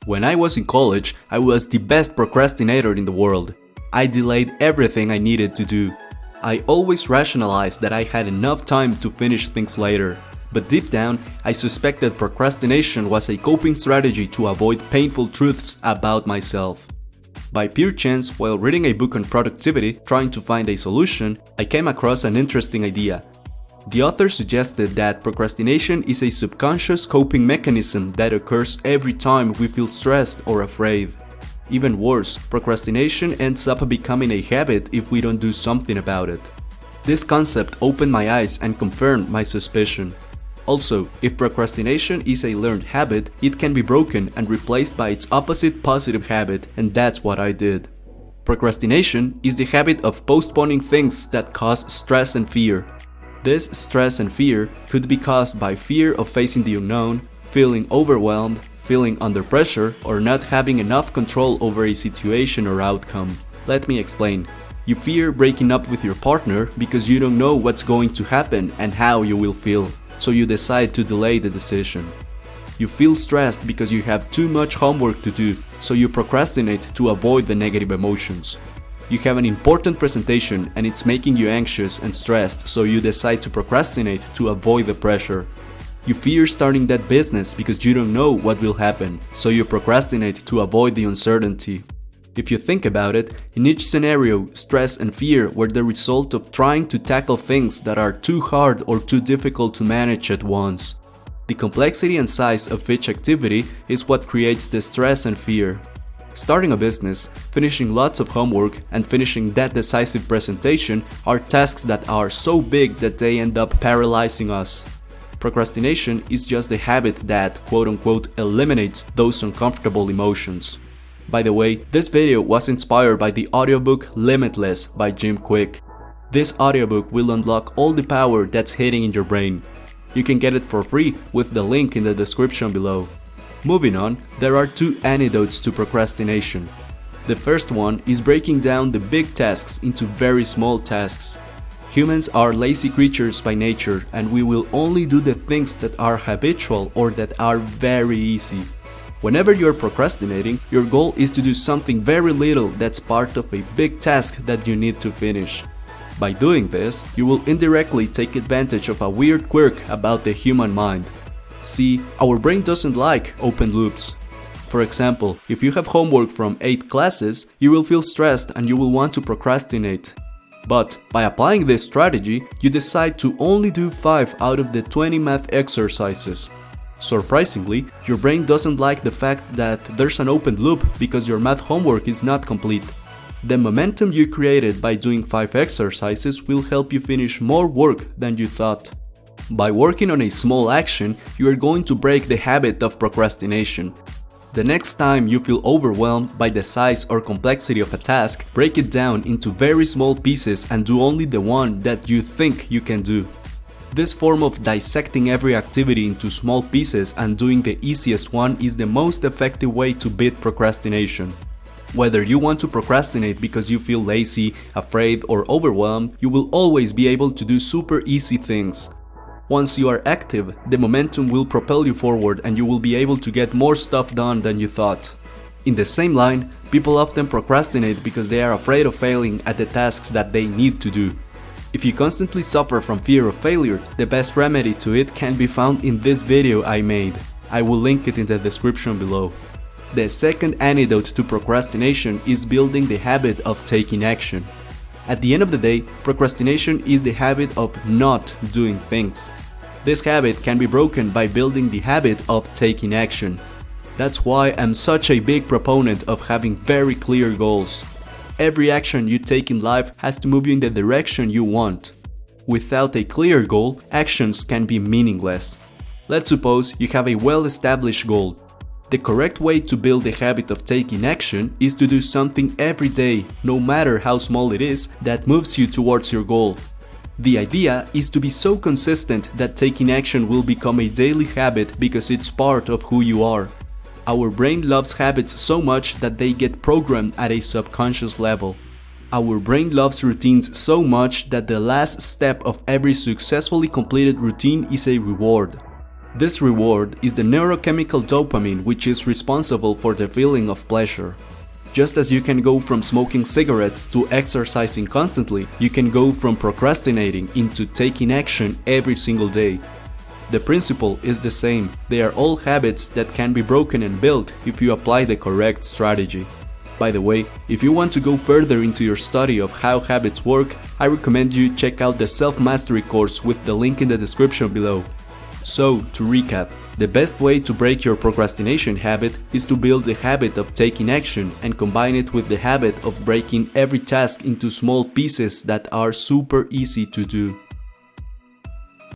When I was in college, I was the best procrastinator in the world. I delayed everything I needed to do. I always rationalized that I had enough time to finish things later. But deep down, I suspected procrastination was a coping strategy to avoid painful truths about myself. By pure chance, while reading a book on productivity, trying to find a solution, I came across an interesting idea. The author suggested that procrastination is a subconscious coping mechanism that occurs every time we feel stressed or afraid. Even worse, procrastination ends up becoming a habit if we don't do something about it. This concept opened my eyes and confirmed my suspicion. Also, if procrastination is a learned habit, it can be broken and replaced by its opposite positive habit, and that's what I did. Procrastination is the habit of postponing things that cause stress and fear. This stress and fear could be caused by fear of facing the unknown, feeling overwhelmed, feeling under pressure, or not having enough control over a situation or outcome. Let me explain. You fear breaking up with your partner because you don't know what's going to happen and how you will feel, so you decide to delay the decision. You feel stressed because you have too much homework to do, so you procrastinate to avoid the negative emotions. You have an important presentation and it's making you anxious and stressed, so you decide to procrastinate to avoid the pressure. You fear starting that business because you don't know what will happen, so you procrastinate to avoid the uncertainty. If you think about it, in each scenario, stress and fear were the result of trying to tackle things that are too hard or too difficult to manage at once. The complexity and size of each activity is what creates the stress and fear. Starting a business, finishing lots of homework, and finishing that decisive presentation are tasks that are so big that they end up paralyzing us. Procrastination is just a habit that, quote-unquote, eliminates those uncomfortable emotions. By the way, this video was inspired by the audiobook Limitless by Jim Quick. This audiobook will unlock all the power that's hidden in your brain. You can get it for free with the link in the description below. Moving on, there are two antidotes to procrastination. The first one is breaking down the big tasks into very small tasks. Humans are lazy creatures by nature, and we will only do the things that are habitual or that are very easy. Whenever you're procrastinating, your goal is to do something very little that's part of a big task that you need to finish. By doing this, you will indirectly take advantage of a weird quirk about the human mind. See, our brain doesn't like open loops. For example, if you have homework from 8 classes, you will feel stressed and you will want to procrastinate. But by applying this strategy, you decide to only do 5 out of the 20 math exercises. Surprisingly, your brain doesn't like the fact that there's an open loop because your math homework is not complete. The momentum you created by doing 5 exercises will help you finish more work than you thought. By working on a small action, you are going to break the habit of procrastination. The next time you feel overwhelmed by the size or complexity of a task, break it down into very small pieces and do only the one that you think you can do. This form of dissecting every activity into small pieces and doing the easiest one is the most effective way to beat procrastination. Whether you want to procrastinate because you feel lazy, afraid, or overwhelmed, you will always be able to do super easy things. Once you are active, the momentum will propel you forward and you will be able to get more stuff done than you thought. In the same line, people often procrastinate because they are afraid of failing at the tasks that they need to do. If you constantly suffer from fear of failure, the best remedy to it can be found in this video I made. I will link it in the description below. The second antidote to procrastination is building the habit of taking action. At the end of the day, procrastination is the habit of not doing things. This habit can be broken by building the habit of taking action. That's why I'm such a big proponent of having very clear goals. Every action you take in life has to move you in the direction you want. Without a clear goal, actions can be meaningless. Let's suppose you have a well-established goal. The correct way to build the habit of taking action is to do something every day, no matter how small it is, that moves you towards your goal. The idea is to be so consistent that taking action will become a daily habit because it's part of who you are. Our brain loves habits so much that they get programmed at a subconscious level. Our brain loves routines so much that the last step of every successfully completed routine is a reward. This reward is the neurochemical dopamine, which is responsible for the feeling of pleasure. Just as you can go from smoking cigarettes to exercising constantly, you can go from procrastinating into taking action every single day. The principle is the same. They are all habits that can be broken and built if you apply the correct strategy. By the way, if you want to go further into your study of how habits work, I recommend you check out the self-mastery course with the link in the description below. So, to recap, the best way to break your procrastination habit is to build the habit of taking action and combine it with the habit of breaking every task into small pieces that are super easy to do.